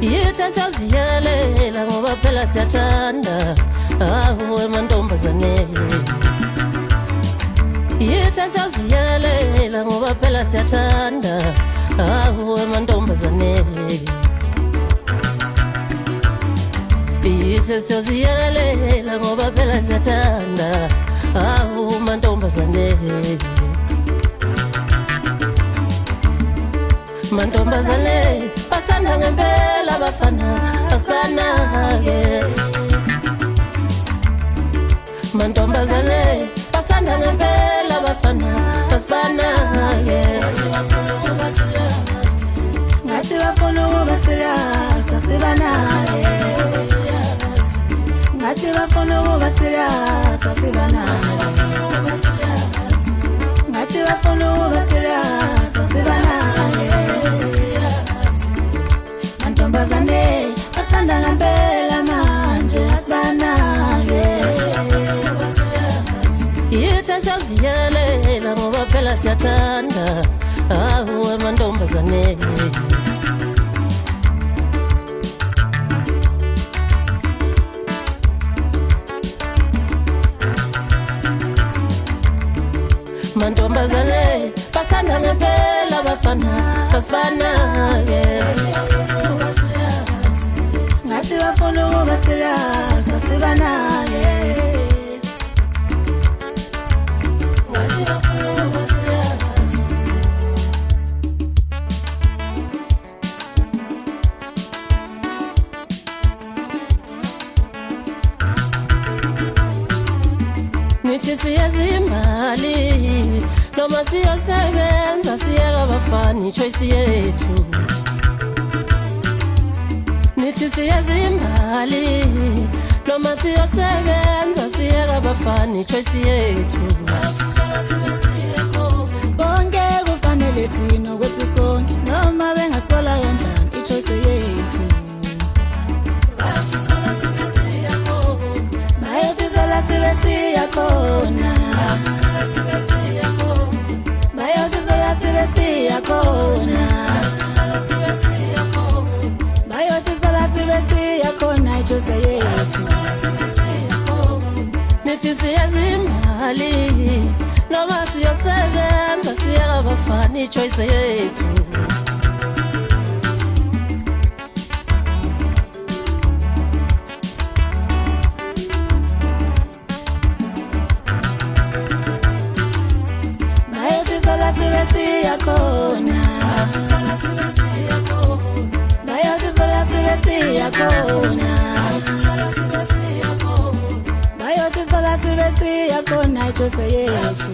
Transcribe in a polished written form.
Yithi siyaziyelela ngoba phela siyathanda awu mantombazane. Yithi siyaziyelela ngoba phela siyathanda awu mantombazane. Yithi siyaziyelela ngoba phela siyathanda awu mantombazane. Mantombazane basanda ngempela bafana asifana-ke. Mantombazane basanda ngempela bafana asifana-ke. Ngathi bafuna ukuba serious asibana-ke. Ngathi bafuna ukuba serious asibana-ke. Ngathi bafuna ukuba serious asibana-ke. Mantombazane basanda ngempela manje asibana-ke. Yithi siyaziyelela ngoba phela siyathanda awu mantombazane. Mantombazane basanda ngempela bafana asifana-ke. Ngathi bafuna ukuba serious asibana-ke. Ngathi bafuna ukuba serious. Nithi siyazimali noma siyosebenza siyeka bafana ichoice yethu. Nithi siyazimbali noma siyosebenza siyeka bafana ichoice yethu. Konke kufanele thina kwethu sonke noma bengasola kanjani ichoice yethu. Maye sizola sibe siyakhona. Maye sizola sibe siyakhona. Maye sizola sibe siyakhona ichoice yethu. Nithi siyazimbali noma siyosebenza siyeka bafana ichoice yethu. Sibe siyakhona. Maye sizola sibe siyakhona. Maye sizola sibe siyakhona ichoice yethu.